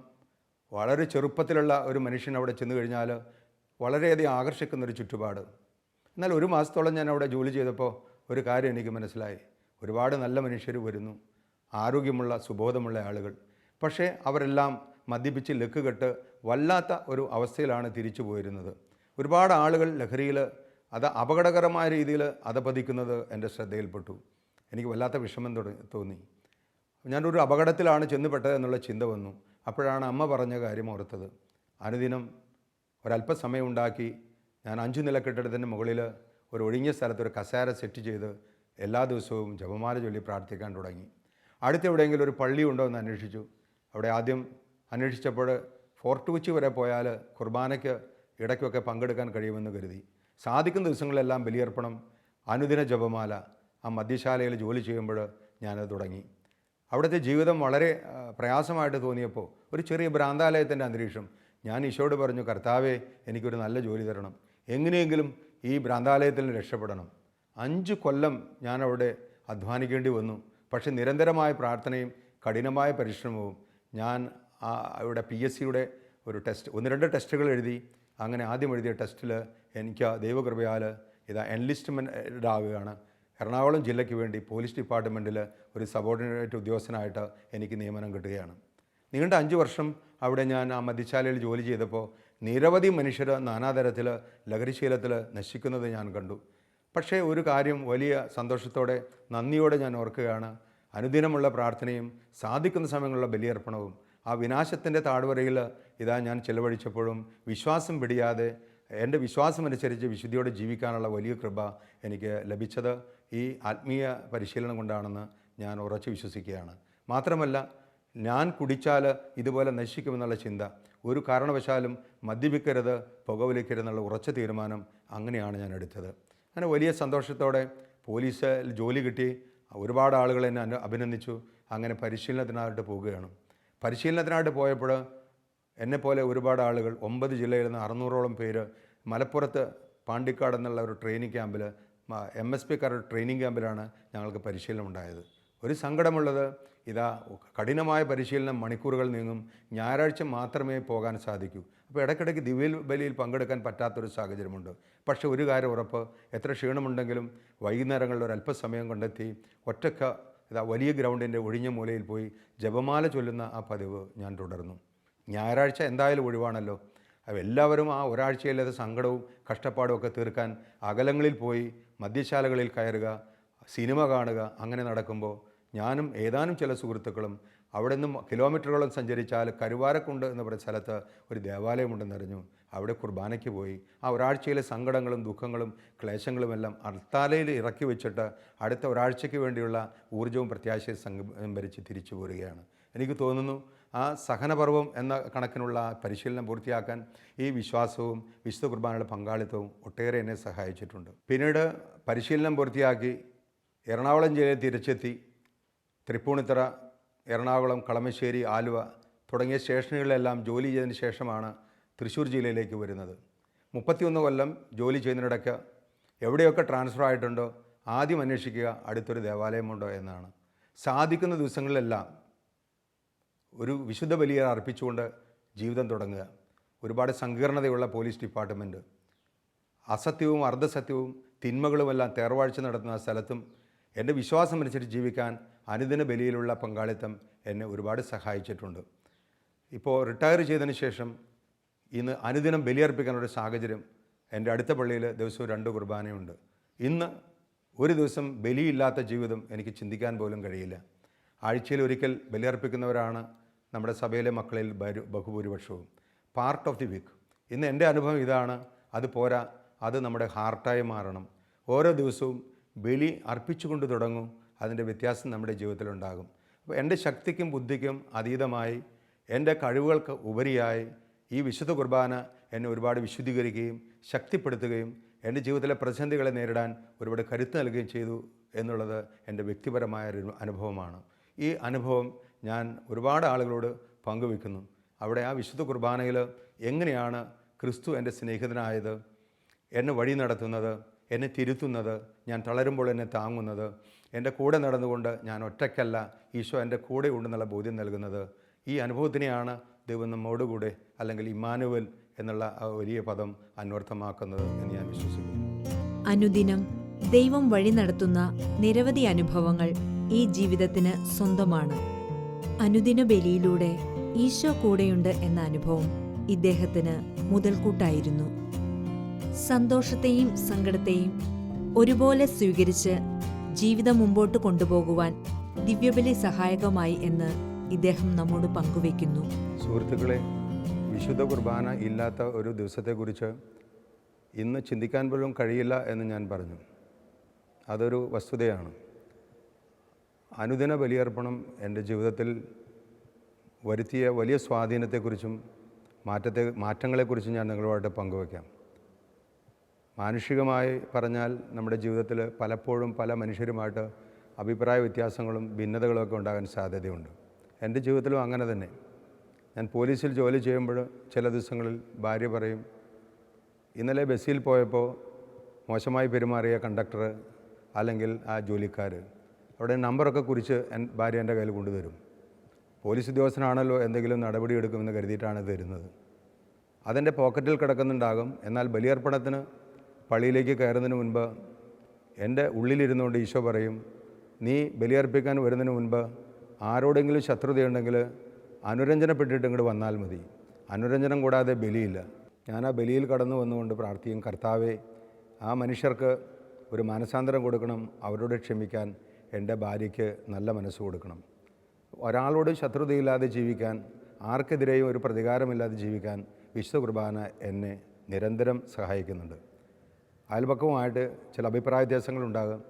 വളരെ ചെറുപ്പത്തിലുള്ള ഒരു മനുഷ്യൻ അവിടെ ചെന്ന് കഴിഞ്ഞാൽ വളരെയധികം ആകർഷിക്കുന്നൊരു ചുറ്റുപാട്. എന്നാൽ ഒരു മാസത്തോളം ഞാൻ അവിടെ ജോലി ചെയ്തപ്പോൾ ഒരു കാര്യം എനിക്ക് മനസ്സിലായി. ഒരുപാട് നല്ല മനുഷ്യർ വരുന്നു, ആരോഗ്യമുള്ള സുബോധമുള്ള ആളുകൾ. പക്ഷേ അവരെല്ലാം മദ്യപിച്ച് ലക്കുകെട്ട് വല്ലാത്ത ഒരു അവസ്ഥയിലാണ് തിരിച്ചു പോയിരുന്നത്. ഒരുപാട് ആളുകൾ ലഹരിയിൽ അത് അപകടകരമായ രീതിയിൽ അധപതിക്കുന്നത് എൻ്റെ ശ്രദ്ധയിൽപ്പെട്ടു. എനിക്ക് വല്ലാത്ത വിഷമം തോന്നി. ഞാനൊരു അപകടത്തിലാണ് ചെന്നുപെട്ടത് എന്നുള്ള ചിന്ത വന്നു. അപ്പോഴാണ് അമ്മ പറഞ്ഞ കാര്യം ഓർത്തത്. അനുദിനം ഒരല്പസമയം ഉണ്ടാക്കി ഞാൻ 5 നില കെട്ടിടത്തിൻ്റെ മുകളിൽ ഒരു ഒഴിഞ്ഞ സ്ഥലത്ത് ഒരു കസേര സെറ്റ് ചെയ്ത് എല്ലാ ദിവസവും ജപമാല ചൊല്ലി പ്രാർത്ഥിക്കാൻ തുടങ്ങി. അടുത്തെവിടെയെങ്കിലും ഒരു പള്ളി ഉണ്ടോ എന്ന് അന്വേഷിച്ചു. അവിടെ ആദ്യം അന്വേഷിച്ചപ്പോൾ ഫോർട്ട് കൊച്ചി വരെ പോയാൽ കുർബാനയ്ക്ക് ഇടയ്ക്കൊക്കെ പങ്കെടുക്കാൻ കഴിയുമെന്ന് കരുതി. സാധിക്കുന്ന ദിവസങ്ങളെല്ലാം ബലിയർപ്പണം, അനുദിന ജപമാല. ആ മദ്യശാലയിൽ ജോലി ചെയ്യുമ്പോൾ ഞാനത് തുടങ്ങി. അവിടുത്തെ ജീവിതം വളരെ പ്രയാസമായിട്ട് തോന്നിയപ്പോൾ ഒരു ചെറിയ ഭ്രാന്താലയത്തിൻ്റെ അന്തരീക്ഷം. ഞാൻ ഈശോയോട് പറഞ്ഞു, കർത്താവേ, എനിക്കൊരു നല്ല ജോലി തരണം, എങ്ങനെയെങ്കിലും ഈ ഭ്രാന്താലയത്തിൽ നിന്ന് രക്ഷപ്പെടണം. 5 കൊല്ലം ഞാനവിടെ അധ്വാനിക്കേണ്ടി വന്നു. പക്ഷേ നിരന്തരമായ പ്രാർത്ഥനയും കഠിനമായ പരിശ്രമവും. ഞാൻ ഇവിടെ PSCയുടെ ഒരു ടെസ്റ്റ്, 1-2 ടെസ്റ്റുകൾ എഴുതി. അങ്ങനെ ആദ്യം എഴുതിയ ടെസ്റ്റിൽ എനിക്ക് ദൈവകൃപയാൽ ഇതാ എൻലിസ്റ്റ്മെൻ്റ് ആവുകയാണ്. എറണാകുളം ജില്ലയ്ക്ക് വേണ്ടി പോലീസ് ഡിപ്പാർട്ട്മെൻറ്റിൽ ഒരു സബോർഡിനേറ്റ് ഉദ്യോഗസ്ഥനായിട്ട് എനിക്ക് നിയമനം കിട്ടുകയാണ്. നീണ്ട 5 വർഷം അവിടെ ഞാൻ ആ മദ്യശാലയിൽ ജോലി ചെയ്തപ്പോൾ നിരവധി മനുഷ്യർ നാനാതരത്തിൽ ലഹരിശീലത്തിൽ നശിക്കുന്നത് ഞാൻ കണ്ടു. പക്ഷേ ഒരു കാര്യം വലിയ സന്തോഷത്തോടെ, നന്ദിയോടെ ഞാൻ ഓർക്കുകയാണ്. അനുദിനമുള്ള പ്രാർത്ഥനയും സാധിക്കുന്ന സമയങ്ങളിലുള്ള ബലിയർപ്പണവും ആ വിനാശത്തിൻ്റെ താഴ്വരയിൽ ഇതാ ഞാൻ ചെലവഴിച്ചപ്പോഴും വിശ്വാസം പിടിയാതെ എൻ്റെ വിശ്വാസമനുസരിച്ച് വിശുദ്ധിയോടെ ജീവിക്കാനുള്ള വലിയ കൃപ എനിക്ക് ലഭിച്ചത് ഈ ആത്മീയ പരിശീലനം കൊണ്ടാണെന്ന് ഞാൻ ഉറച്ചു വിശ്വസിക്കുകയാണ്. മാത്രമല്ല, ഞാൻ കുടിച്ചാൽ ഇതുപോലെ നശിക്കുമെന്നുള്ള ചിന്ത, ഒരു കാരണവശാലും മദ്യപിക്കരുത്, പുകവലിക്കരുതെന്നുള്ള ഉറച്ച തീരുമാനം അങ്ങനെയാണ് ഞാൻ എടുത്തത്. അങ്ങനെ വലിയ സന്തോഷത്തോടെ പോലീസിൽ ജോലി കിട്ടി. ഒരുപാട് ആളുകൾ എന്നെ അഭിനന്ദിച്ചു. അങ്ങനെ പരിശീലനത്തിനായിട്ട് പോവുകയാണ്. പരിശീലനത്തിനായിട്ട് പോയപ്പോൾ എന്നെപ്പോലെ ഒരുപാട് ആളുകൾ 9 ജില്ലയിൽ നിന്ന് 600ഓളം പേര് മലപ്പുറത്ത് പാണ്ടിക്കാട് എന്നുള്ള ഒരു ട്രെയിനിങ് ക്യാമ്പിൽ, MSPക്കാരുടെ ട്രെയിനിങ് ക്യാമ്പിലാണ് ഞങ്ങൾക്ക് പരിശീലനം ഉണ്ടായത്. ഒരു സങ്കടമുള്ളത്, ഇതാ കഠിനമായ പരിശീലനം മണിക്കൂറുകൾ നീങ്ങും, ഞായറാഴ്ച മാത്രമേ പോകാൻ സാധിക്കൂ. അപ്പോൾ ഇടയ്ക്കിടയ്ക്ക് ദിവ്യബലിയിൽ പങ്കെടുക്കാൻ പറ്റാത്തൊരു സാഹചര്യമുണ്ട്. പക്ഷേ ഒരു കാര്യം ഉറപ്പ്, എത്ര ക്ഷീണമുണ്ടെങ്കിലും വൈകുന്നേരങ്ങളിൽ ഒരു അല്പസമയം കണ്ടെത്തി ഒറ്റയ്ക്ക് ഇതാ വലിയ ഗ്രൗണ്ടിൻ്റെ ഒഴിഞ്ഞ മൂലയിൽ പോയി ജപമാല ചൊല്ലുന്ന ആ പതിവ് ഞാൻ തുടർന്നു. ഞായറാഴ്ച എന്തായാലും ഒഴിവാണല്ലോ. അപ്പോൾ എല്ലാവരും ആ ഒരാഴ്ചയിലത് സങ്കടവും കഷ്ടപ്പാടും ഒക്കെ തീർക്കാൻ അകലങ്ങളിൽ പോയി മദ്യശാലകളിൽ കയറുക, സിനിമ കാണുക. അങ്ങനെ നടക്കുമ്പോൾ ഞാനും ഏതാനും ചില സുഹൃത്തുക്കളും അവിടെ നിന്നും കിലോമീറ്ററുകളും സഞ്ചരിച്ചാൽ കരുവാരക്കുണ്ട് എന്ന് പറയുന്ന സ്ഥലത്ത് ഒരു ദേവാലയമുണ്ടെന്നറിഞ്ഞു. അവിടെ കുർബാനയ്ക്ക് പോയി ആ ഒരാഴ്ചയിലെ സങ്കടങ്ങളും ദുഃഖങ്ങളും ക്ലേശങ്ങളുമെല്ലാം അർത്താലയിൽ ഇറക്കി വെച്ചിട്ട് അടുത്ത ഒരാഴ്ചയ്ക്ക് വേണ്ടിയുള്ള ഊർജ്ജവും പ്രത്യാശയും സംഭരിച്ച് തിരിച്ചു പോരുകയാണ്. എനിക്ക് തോന്നുന്നു ആ സഹനപർവം എന്ന കണക്കിനുള്ള പരിശീലനം പൂർത്തിയാക്കാൻ ഈ വിശ്വാസവും വിശുദ്ധ കുർബാനയുടെ പങ്കാളിത്തവും ഒട്ടേറെ എന്നെ സഹായിച്ചിട്ടുണ്ട്. പിന്നീട് പരിശീലനം പൂർത്തിയാക്കി എറണാകുളം ജില്ലയിൽ തിരിച്ചെത്തി. തൃപ്പൂണിത്തറ, എറണാകുളം, കളമശ്ശേരി, ആലുവ തുടങ്ങിയ സ്റ്റേഷനുകളിലെല്ലാം ജോലി ചെയ്തതിന് ശേഷമാണ് തൃശ്ശൂർ ജില്ലയിലേക്ക് വരുന്നത്. 31 കൊല്ലം ജോലി ചെയ്യുന്നതിനിടയ്ക്ക് എവിടെയൊക്കെ ട്രാൻസ്ഫർ ആയിട്ടുണ്ടോ ആദ്യം അന്വേഷിക്കുക അടുത്തൊരു ദേവാലയമുണ്ടോ എന്നാണ്. സാധിക്കുന്ന ദിവസങ്ങളിലെല്ലാം ഒരു വിശുദ്ധ ബലിയെ അർപ്പിച്ചുകൊണ്ട് ജീവിതം തുടങ്ങുക. ഒരുപാട് സങ്കീർണതയുള്ള പോലീസ് ഡിപ്പാർട്ട്മെൻറ്റ്, അസത്യവും അർദ്ധസത്യവും തിന്മകളുമെല്ലാം തേർവാഴ്ച നടത്തുന്ന സ്ഥലത്തും എൻ്റെ വിശ്വാസമനുസരിച്ച് ജീവിക്കാൻ അനുദിന ബലിയിലുള്ള പങ്കാളിത്തം എന്നെ ഒരുപാട് സഹായിച്ചിട്ടുണ്ട്. ഇപ്പോൾ റിട്ടയർ ചെയ്തതിന് ശേഷം ഇന്ന് അനുദിനം ബലിയർപ്പിക്കാനൊരു സാഹചര്യം എൻ്റെ അടുത്ത പള്ളിയിൽ ദിവസവും 2 കുർബാനയുണ്ട്. ഇന്ന് ഒരു ദിവസം ബലിയില്ലാത്ത ജീവിതം എനിക്ക് ചിന്തിക്കാൻ പോലും കഴിയില്ല. ആഴ്ചയിൽ ഒരിക്കൽ ബലിയർപ്പിക്കുന്നവരാണ് നമ്മുടെ സഭയിലെ മക്കളിൽ ബഹുഭൂരിപക്ഷവും. Part of the week. ഇന്ന് എൻ്റെ അനുഭവം ഇതാണ്. അത് പോരാ, അത് നമ്മുടെ ഹാർട്ടായി മാറണം. ഓരോ ദിവസവും ബലി അർപ്പിച്ചുകൊണ്ട് തുടങ്ങും. അതിൻ്റെ വ്യത്യാസം നമ്മുടെ ജീവിതത്തിലുണ്ടാകും. അപ്പോൾ എൻ്റെ ശക്തിക്കും ബുദ്ധിക്കും അതീതമായി, എൻ്റെ കഴിവുകൾക്ക് ഉപരിയായി ഈ വിശുദ്ധ കുർബാന എന്നെ ഒരുപാട് വിശുദ്ധീകരിക്കുകയും ശക്തിപ്പെടുത്തുകയും എൻ്റെ ജീവിതത്തിലെ പ്രതിസന്ധികളെ നേരിടാൻ ഒരുപാട് കരുത്ത് നൽകുകയും ചെയ്തു എന്നുള്ളത് എൻ്റെ വ്യക്തിപരമായൊരു അനുഭവമാണ്. ഈ അനുഭവം ഞാൻ ഒരുപാട് ആളുകളോട് പങ്കുവെക്കുന്നു. അവിടെ ആ വിശുദ്ധ കുർബാനയിൽ എങ്ങനെയാണ് ക്രിസ്തു എൻ്റെ സ്നേഹിതനായത്, എന്നെ വഴി നടത്തുന്നത്, എന്നെ തിരുത്തുന്നത്, ഞാൻ തളരുമ്പോൾ എന്നെ താങ്ങുന്നത്, എൻ്റെ കൂടെ നടന്നുകൊണ്ട് ഞാൻ ഒറ്റയ്ക്കല്ല, ഈശോ എൻ്റെ കൂടെ ഉണ്ടെന്നുള്ള ബോധ്യം നൽകുന്നത്. ഈ അനുഭവത്തിനെയാണ് ദൈവം നമ്മോടുകൂടെ, അല്ലെങ്കിൽ ഇമ്മാനുവൽ എന്നുള്ള ആ വലിയ പദം അന്വർത്ഥമാക്കുന്നത് എന്ന് ഞാൻ വിശ്വസിക്കുന്നു. അനുദിനം ദൈവം വഴി നടത്തുന്ന നിരവധി അനുഭവങ്ങൾ ഈ ജീവിതത്തിന് സ്വന്തമാണ്. അനുദിന ബലിയിലൂടെ ഈശോ കൂടെയുണ്ട് എന്ന അനുഭവം ഇദ്ദേഹത്തിന് മുതൽക്കൂട്ടായിരുന്നു. സന്തോഷത്തെയും സങ്കടത്തെയും ഒരുപോലെ സ്വീകരിച്ച് ജീവിതം മുമ്പോട്ട് കൊണ്ടുപോകുവാൻ ദിവ്യബലി സഹായകമായി എന്ന് ഇദ്ദേഹം നമ്മോട് പങ്കുവയ്ക്കുന്നു. സുഹൃത്തുക്കളെ, വിശുദ്ധ കുർബാന ഇല്ലാത്ത ഒരു ദിവസത്തെക്കുറിച്ച് ഇന്ന് ചിന്തിക്കാൻ പോലും കഴിയില്ല എന്ന് ഞാൻ പറഞ്ഞു. അതൊരു വസ്തുതയാണ്. അനുദിന ബലിയർപ്പണം എൻ്റെ ജീവിതത്തിൽ വരുത്തിയ വലിയ സ്വാധീനത്തെക്കുറിച്ചും മാറ്റങ്ങളെക്കുറിച്ചും ഞാൻ നിങ്ങളുമായിട്ട് പങ്കുവയ്ക്കാം. മാനുഷികമായി പറഞ്ഞാൽ നമ്മുടെ ജീവിതത്തിൽ പലപ്പോഴും പല മനുഷ്യരുമായിട്ട് അഭിപ്രായ വ്യത്യാസങ്ങളും ഭിന്നതകളൊക്കെ ഉണ്ടാകാൻ സാധ്യതയുണ്ട്. എൻ്റെ ജീവിതത്തിലും അങ്ങനെ തന്നെ. ഞാൻ പോലീസിൽ ജോലി ചെയ്യുമ്പോൾ ചില ദിവസങ്ങളിൽ ഭാര്യ പറയും, ഇന്നലെ ബസ്സിൽ പോയപ്പോൾ മോശമായി പെരുമാറിയ കണ്ടക്ടർ അല്ലെങ്കിൽ ആ ജോലിക്കാർ, അവിടെ നമ്പറൊക്കെ കുറിച്ച് ഭാര്യ എൻ്റെ കയ്യിൽ കൊണ്ടുതരും. പോലീസ് ഉദ്യോഗസ്ഥനാണല്ലോ, എന്തെങ്കിലും നടപടി എടുക്കുമെന്ന് കരുതിയിട്ടാണ് തരുന്നത്. അതെൻ്റെ പോക്കറ്റിൽ കിടക്കുന്നുണ്ടാകും. എന്നാൽ ബലിയർപ്പണത്തിന് പള്ളിയിലേക്ക് കയറുന്നതിന് മുൻപ് എൻ്റെ ഉള്ളിലിരുന്നുകൊണ്ട് ഈശോ പറയും, നീ ബലിയർപ്പിക്കാൻ വരുന്നതിന് മുൻപ് ആരോടെങ്കിലും ശത്രുതയുണ്ടെങ്കിൽ അനുരഞ്ജനപ്പെട്ടിട്ട് ഇങ്ങോട്ട് വന്നാൽ മതി. അനുരഞ്ജനം കൂടാതെ ബലിയില്ല. ഞാൻ ആ ബലിയിൽ കടന്നു വന്നുകൊണ്ട് പ്രാർത്ഥിക്കും, കർത്താവേ, ആ മനുഷ്യർക്ക് ഒരു മാനസാന്തരം കൊടുക്കണം, അവരോട് ക്ഷമിക്കാൻ എൻ്റെ ഭാര്യയ്ക്ക് നല്ല മനസ്സ് കൊടുക്കണം. ഒരാളോട് ശത്രുതയില്ലാതെ ജീവിക്കാൻ, ആർക്കെതിരെയും ഒരു പ്രതികാരമില്ലാതെ ജീവിക്കാൻ വിശുദ്ധ കുർബാന എന്നെ നിരന്തരം സഹായിക്കുന്നുണ്ട്. അയൽപക്കവുമായിട്ട് ചില അഭിപ്രായ വ്യത്യാസങ്ങളുണ്ടാകും.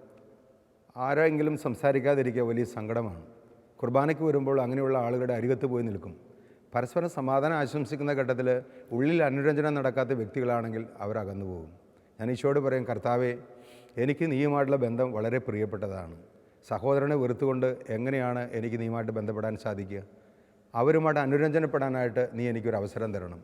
ആരെങ്കിലും സംസാരിക്കാതിരിക്കുക വലിയ സങ്കടമാണ്. കുർബാനയ്ക്ക് വരുമ്പോൾ അങ്ങനെയുള്ള ആളുകളുടെ അരികത്ത് പോയി നിൽക്കും. പരസ്പരം സമാധാനം ആശംസിക്കുന്ന ഘട്ടത്തിൽ ഉള്ളിൽ അനുരഞ്ജനം നടക്കാത്ത വ്യക്തികളാണെങ്കിൽ അവരകന്നു പോകും. ഞാൻ ഈശോയോട് പറയും, കർത്താവേ, എനിക്ക് നീയുമായിട്ടുള്ള ബന്ധം വളരെ പ്രിയപ്പെട്ടതാണ്. സഹോദരനെ വെറുത്തുകൊണ്ട് എങ്ങനെയാണ് എനിക്ക് നീയുമായിട്ട് ബന്ധപ്പെടാൻ സാധിക്കുക? അവരുമായിട്ട് അനുരഞ്ജനപ്പെടാനായിട്ട് നീ എനിക്കൊരു അവസരം തരണം.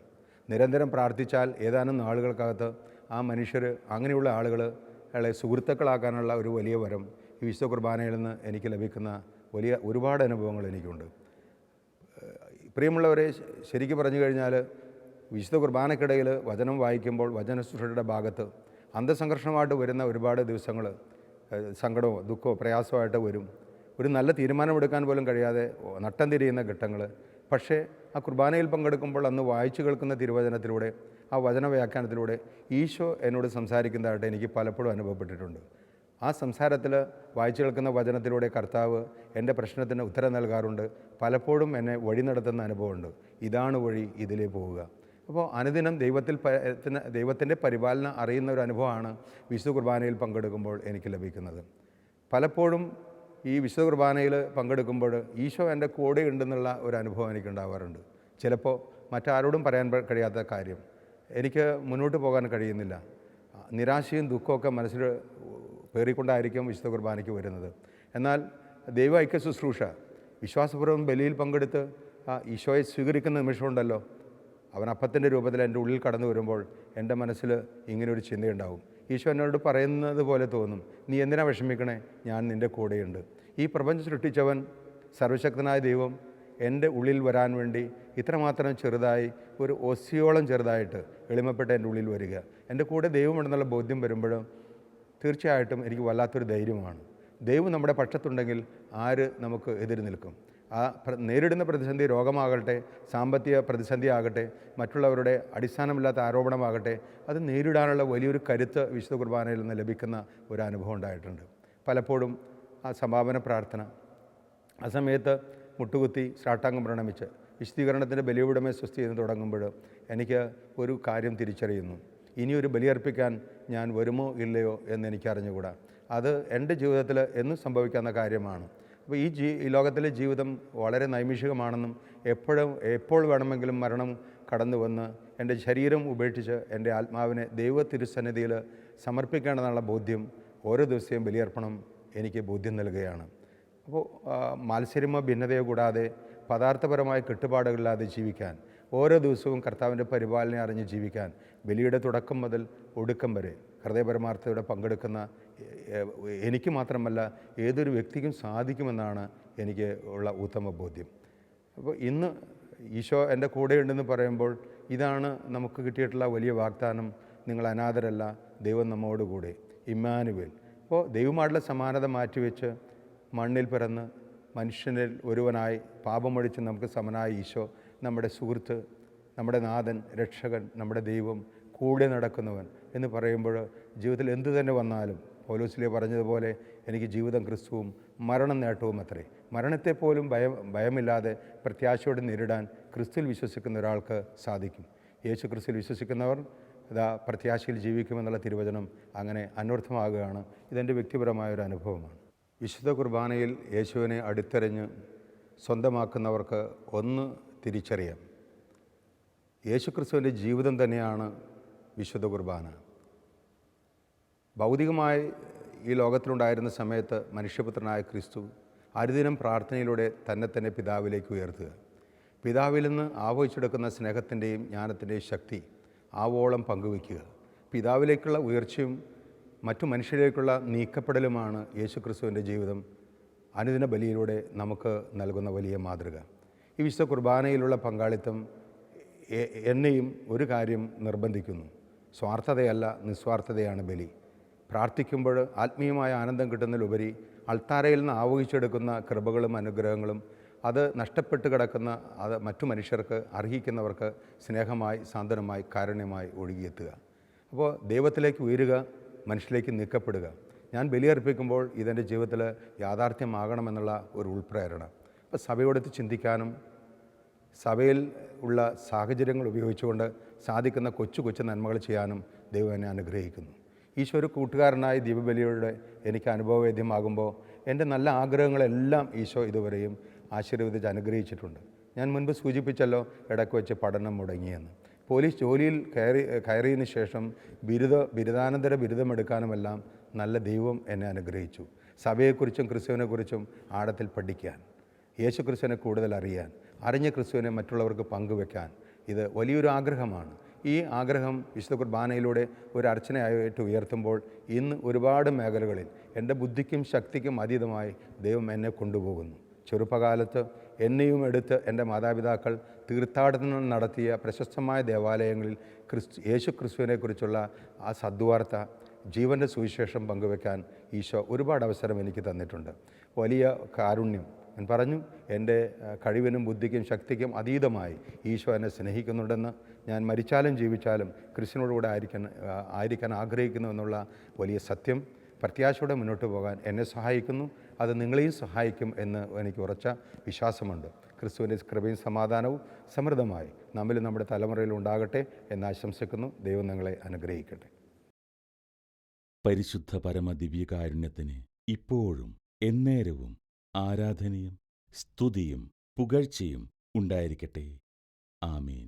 നിരന്തരം പ്രാർത്ഥിച്ചാൽ ഏതാനും നാളുകൾക്കകത്ത് ആ മനുഷ്യർ, അങ്ങനെയുള്ള ആളുകളെ സുഹൃത്തുക്കളാക്കാനുള്ള ഒരു വലിയ വരം ഈ വിശുദ്ധ കുർബാനയിൽ നിന്ന് എനിക്ക് ലഭിക്കുന്ന വലിയ ഒരുപാട് അനുഭവങ്ങൾ എനിക്കുണ്ട്. പ്രിയമുള്ളവരെ, ശരിക്കും പറഞ്ഞു കഴിഞ്ഞാൽ വിശുദ്ധ കുർബാനക്കിടയിൽ വചനം വായിക്കുമ്പോൾ വചനശുശ്രൂഷയുടെ ഭാഗത്ത് അന്തസംഘർഷമായിട്ട് വരുന്ന ഒരുപാട് ദിവസങ്ങൾ, സങ്കടമോ ദുഃഖമോ പ്രയാസമായിട്ട് വരും. ഒരു നല്ല തീരുമാനമെടുക്കാൻ പോലും കഴിയാതെ നട്ടം തിരിയുന്ന ഘട്ടങ്ങൾ. പക്ഷേ ആ കുർബാനയിൽ പങ്കെടുക്കുമ്പോൾ അന്ന് വായിച്ചു കേൾക്കുന്ന തിരുവചനത്തിലൂടെ, ആ വചന വ്യാഖ്യാനത്തിലൂടെ ഈശോ എന്നോട് സംസാരിക്കുന്നതായിട്ട് എനിക്ക് പലപ്പോഴും അനുഭവപ്പെട്ടിട്ടുണ്ട്. ആ സംസാരത്തിൽ വായിച്ചു കേൾക്കുന്ന വചനത്തിലൂടെ കർത്താവ് എൻ്റെ പ്രശ്നത്തിന് ഉത്തരം നൽകാറുണ്ട്. പലപ്പോഴും എന്നെ വഴി നടത്തുന്ന അനുഭവമുണ്ട്. ഇതാണ് വഴി, ഇതിലേ പോവുക. അപ്പോൾ അനുദിനം ദൈവത്തിൻ്റെ പരിപാലനം അറിയുന്ന ഒരു അനുഭവമാണ് വിശുദ്ധ കുർബാനയിൽ പങ്കെടുക്കുമ്പോൾ എനിക്ക് ലഭിക്കുന്നത്. പലപ്പോഴും ഈ വിശുദ്ധ കുർബാനയിൽ പങ്കെടുക്കുമ്പോൾ ഈശോ എൻ്റെ കൂടെ ഉണ്ടെന്നുള്ള ഒരു അനുഭവം എനിക്കുണ്ടാവാറുണ്ട്. ചിലപ്പോൾ മറ്റാരോടും പറയാൻ കഴിയാത്ത കാര്യം, എനിക്ക് മുന്നോട്ട് പോകാൻ കഴിയുന്നില്ല, നിരാശയും ദുഃഖമൊക്കെ മനസ്സിൽ പേറിക്കൊണ്ടായിരിക്കും വിശുദ്ധ കുർബാനയ്ക്ക് വരുന്നത്. എന്നാൽ ദൈവ ഐക്യ ശുശ്രൂഷ, വിശ്വാസപൂർവ്വം ബലിയിൽ പങ്കെടുത്ത് ഈശോയെ സ്വീകരിക്കുന്ന നിമിഷമുണ്ടല്ലോ, അവൻ അപ്പത്തിൻ്റെ രൂപത്തിൽ എൻ്റെ ഉള്ളിൽ കടന്നു വരുമ്പോൾ എൻ്റെ മനസ്സിൽ ഇങ്ങനൊരു ചിന്തയുണ്ടാവും. ഈശോ എന്നോട് പറയുന്നത് പോലെ തോന്നും, നീ എന്തിനാ വിഷമിക്കണേ, ഞാൻ നിൻ്റെ കൂടെയുണ്ട്. ഈ പ്രപഞ്ചം സൃഷ്ടിച്ചവൻ സർവശക്തനായ ദൈവം എൻ്റെ ഉള്ളിൽ വരാൻ വേണ്ടി ഇത്രമാത്രം ചെറുതായി ഒരു ഒസിയോളം ചെറുതായിട്ട് എളിമപ്പെട്ട എൻ്റെ ഉള്ളിൽ വരിക, എൻ്റെ കൂടെ ദൈവമുണ്ടെന്നുള്ള ബോധ്യം വരുമ്പോഴും തീർച്ചയായിട്ടും എനിക്ക് വല്ലാത്തൊരു ധൈര്യമാണ്. ദൈവം നമ്മുടെ പക്ഷത്തുണ്ടെങ്കിൽ ആര് നമുക്ക് എതിര് നിൽക്കും? നേരിടുന്ന പ്രതിസന്ധി രോഗമാകട്ടെ, സാമ്പത്തിക പ്രതിസന്ധി ആകട്ടെ, മറ്റുള്ളവരുടെ അടിസ്ഥാനമില്ലാത്ത ആരോപണമാകട്ടെ, അത് നേരിടാനുള്ള വലിയൊരു കരുത്ത് വിശുദ്ധ കുർബാനയിൽ നിന്ന് ലഭിക്കുന്ന ഒരു അനുഭവം ഉണ്ടായിട്ടുണ്ട്. പലപ്പോഴും ആ സമാപന പ്രാർത്ഥന, ആ സമയത്ത് മുട്ടുകുത്തി ശ്രാട്ടാംഗം പ്രണമിച്ച് വിശുദ്ധീകരണത്തിൻ്റെ ബലിയുടമേ സ്വസ്തി എന്ന് തുടങ്ങുമ്പോൾ എനിക്ക് ഒരു കാര്യം തിരിച്ചറിയുന്നു. ഇനിയൊരു ബലിയർപ്പിക്കാൻ ഞാൻ വരുമോ ഇല്ലയോ എന്ന് എനിക്കറിഞ്ഞുകൂടാ. അത് എൻ്റെ ജീവിതത്തിൽ എന്നും സംഭവിക്കാവുന്ന കാര്യമാണ്. അപ്പോൾ ഈ ലോകത്തിലെ ജീവിതം വളരെ നൈമിഷികമാണെന്നും എപ്പോൾ വേണമെങ്കിലും മരണം കടന്നു വന്ന് എൻ്റെ ശരീരം ഉപേക്ഷിച്ച് എൻ്റെ ആത്മാവിനെ ദൈവ തിരുസന്നിധിയിൽ സമർപ്പിക്കേണ്ടതെന്നുള്ള ബോധ്യം ഓരോ ദിവസവും ബലിയർപ്പണം എനിക്ക് ബോധ്യം നൽകുകയാണ്. അപ്പോൾ മാത്സര്യമോ ഭിന്നതയോ കൂടാതെ പദാർത്ഥപരമായ കെട്ടുപാടുകളില്ലാതെ ജീവിക്കാൻ, ഓരോ ദിവസവും കർത്താവിൻ്റെ പരിപാലന അറിഞ്ഞ് ജീവിക്കാൻ ബലിയുടെ തുടക്കം മുതൽ ഒടുക്കം വരെ ഹൃദയപരമാർത്ഥതയോടെ പങ്കെടുക്കുന്ന എനിക്ക് മാത്രമല്ല ഏതൊരു വ്യക്തിക്കും സാധിക്കുമെന്നാണ് എനിക്ക് ഉള്ള ഉത്തമ ബോധ്യം. അപ്പോൾ ഇന്ന് ഈശോ എൻ്റെ കൂടെയുണ്ടെന്ന് പറയുമ്പോൾ ഇതാണ് നമുക്ക് കിട്ടിയിട്ടുള്ള വലിയ വാഗ്ദാനം. നിങ്ങൾ അനാഥരല്ല, ദൈവം നമ്മോടുകൂടെ, ഇമ്മാനുവേൽ. അപ്പോൾ ദൈവമായിട്ടുള്ള സമാനത മാറ്റിവെച്ച് മണ്ണിൽ പിറന്ന് മനുഷ്യനിൽ ഒരുവനായി പാപമൊഴിച്ച് നമുക്ക് സമനായ ഈശോ, നമ്മുടെ സുഹൃത്ത്, നമ്മുടെ നാഥൻ, രക്ഷകൻ, നമ്മുടെ ദൈവം, കൂടെ നടക്കുന്നവൻ എന്ന് പറയുമ്പോൾ ജീവിതത്തിൽ എന്തു തന്നെ വന്നാലും പൗലോസിലെ പറഞ്ഞതുപോലെ എനിക്ക് ജീവിതം ക്രിസ്തുവും മരണം നേട്ടവും അത്രേ. മരണത്തെപ്പോലും ഭയമില്ലാതെ പ്രത്യാശയോടെ നേരിടാൻ ക്രിസ്തുവിൽ വിശ്വസിക്കുന്ന ഒരാൾക്ക് സാധിക്കും. യേശു ക്രിസ്തുവിൽ വിശ്വസിക്കുന്നവർ പ്രത്യാശയിൽ ജീവിക്കുമെന്നുള്ള തിരുവചനം അങ്ങനെ അന്വർത്ഥമാകുകയാണ്. ഇതെൻ്റെ വ്യക്തിപരമായൊരു അനുഭവമാണ്. വിശുദ്ധ കുർബാനയിൽ യേശുവിനെ അടുത്തെറിഞ്ഞ് സ്വന്തമാക്കുന്നവർക്ക് ഒന്ന് തിരിച്ചറിയാം: യേശുക്രിസ്തുവിൻ്റെ ജീവിതം തന്നെയാണ് വിശുദ്ധ കുർബാന. ഭൗതികമായി ഈ ലോകത്തിലുണ്ടായിരുന്ന സമയത്ത് മനുഷ്യപുത്രനായ ക്രിസ്തു അനുദിനം പ്രാർത്ഥനയിലൂടെ തന്നെ പിതാവിലേക്ക് ഉയർത്തുക, പിതാവിൽ നിന്ന് ആവഹിച്ചെടുക്കുന്ന സ്നേഹത്തിൻ്റെയും ജ്ഞാനത്തിൻ്റെയും ശക്തി ആവോളം പങ്കുവയ്ക്കുക. പിതാവിലേക്കുള്ള ഉയർച്ചയും മറ്റു മനുഷ്യരിലേക്കുള്ള നീക്കപ്പെടലുമാണ് യേശുക്രിസ്തുവിൻ്റെ ജീവിതം അനുദിന ബലിയിലൂടെ നമുക്ക് നൽകുന്ന വലിയ മാതൃക. ഈ വിശുദ്ധ കുർബാനയിലുള്ള പങ്കാളിത്തം എന്നെയും ഒരു കാര്യം നിർബന്ധിക്കുന്നു: സ്വാർത്ഥതയല്ല, നിസ്വാർത്ഥതയാണ് ബലി. പ്രാർത്ഥിക്കുമ്പോൾ ആത്മീയമായ ആനന്ദം കിട്ടുന്നതിലുപരി അൾത്താരയിൽ നിന്ന് ആവഹിച്ചെടുക്കുന്ന കൃപകളും അനുഗ്രഹങ്ങളും അത് നഷ്ടപ്പെട്ട് കിടക്കുന്ന അത് മറ്റു മനുഷ്യർക്ക്, അർഹിക്കുന്നവർക്ക് സ്നേഹമായി, സാന്ത്വനമായി, കാരുണ്യമായി ഒഴുകിയെത്തുക. അപ്പോൾ ദൈവത്തിലേക്ക് ഉയരുക, മനുഷ്യരിലേക്ക് നീക്കപ്പെടുക. ഞാൻ ബലിയർപ്പിക്കുമ്പോൾ ഇതെൻ്റെ ജീവിതത്തിൽ യാഥാർത്ഥ്യമാകണമെന്നുള്ള ഒരു ഉൾപ്രേരണ. അപ്പോൾ സഭയോടൊത്ത് ചിന്തിക്കാനും സഭയിൽ ഉള്ള സാഹചര്യങ്ങൾ ഉപയോഗിച്ചുകൊണ്ട് സാധിക്കുന്ന കൊച്ചു നന്മകൾ ചെയ്യാനും ദൈവം എന്നെ അനുഗ്രഹിക്കുന്നു. ഈശോ ഒരു കൂട്ടുകാരനായി ദീപബലിയുടെ എനിക്ക് അനുഭവവേദ്യമാകുമ്പോൾ എൻ്റെ നല്ല ആഗ്രഹങ്ങളെല്ലാം ഈശോ ഇതുവരെയും ആശീർവദിച്ച് അനുഗ്രഹിച്ചിട്ടുണ്ട്. ഞാൻ മുൻപ് സൂചിപ്പിച്ചല്ലോ, ഇടയ്ക്ക് വെച്ച് പഠനം മുടങ്ങിയെന്ന്. പോലീസ് ജോലിയിൽ കയറിയതിന് ശേഷം ബിരുദാനന്തര ബിരുദമെടുക്കാനുമെല്ലാം നല്ല ദൈവം എന്നെ അനുഗ്രഹിച്ചു. സഭയെക്കുറിച്ചും ക്രിസ്തുവിനെക്കുറിച്ചും ആഴത്തിൽ പഠിക്കാൻ, യേശു ക്രിസ്തുവിനെ കൂടുതൽ അറിയാൻ, അറിഞ്ഞ ക്രിസ്തുവിനെ മറ്റുള്ളവർക്ക് പങ്കുവെക്കാൻ ഇത് വലിയൊരു ആഗ്രഹമാണ്. ഈ ആഗ്രഹം വിശുദ്ധ കുർബാനയിലൂടെ ഒരു അർച്ചനയായിട്ട് ഉയർത്തുമ്പോൾ ഇന്ന് ഒരുപാട് മേഖലകളിൽ എൻ്റെ ബുദ്ധിക്കും ശക്തിക്കും അതീതമായി ദൈവം എന്നെ കൊണ്ടുപോകുന്നു. ചെറുപ്പകാലത്ത് എന്നെയും എടുത്ത് എൻ്റെ മാതാപിതാക്കൾ തീർത്ഥാടനം നടത്തിയ പ്രശസ്തമായ ദേവാലയങ്ങളിൽ യേശു ക്രിസ്തുവിനെക്കുറിച്ചുള്ള ആ സദ്വാർത്ത, ജീവൻ്റെ സുവിശേഷം പങ്കുവെക്കാൻ ഈശോ ഒരുപാട് അവസരം എനിക്ക് തന്നിട്ടുണ്ട്. വലിയ കാരുണ്യം. ഞാൻ പറഞ്ഞു, എൻ്റെ കഴിവിനും ബുദ്ധിക്കും ശക്തിക്കും അതീതമായി ഈശോ എന്നെ സ്നേഹിക്കുന്നുണ്ടെന്ന്, ഞാൻ മരിച്ചാലും ജീവിച്ചാലും ക്രിസ്തുവിനോടുകൂടെ ആയിരിക്കാൻ ആഗ്രഹിക്കുന്നു എന്നുള്ള വലിയ സത്യം പ്രത്യാശയോടെ മുന്നോട്ട് പോകാൻ എന്നെ സഹായിക്കുന്നു. അത് നിങ്ങളെയും സഹായിക്കും എന്ന് എനിക്ക് ഉറച്ച വിശ്വാസമുണ്ട്. ക്രിസ്തുവിൻ്റെ കൃപയും സമാധാനവും സമൃദ്ധമായി നമ്മിലും നമ്മുടെ തലമുറയിലും ഉണ്ടാകട്ടെ എന്ന് ആശംസിക്കുന്നു. ദൈവം നിങ്ങളെ അനുഗ്രഹിക്കട്ടെ. പരിശുദ്ധ പരമദിവ്യകാരുണ്യത്തിന് ഇപ്പോഴും എന്നേരവും ആരാധനയും സ്തുതിയും പുകഴ്ചയും ഉണ്ടായിരിക്കട്ടെ. ആമേൻ.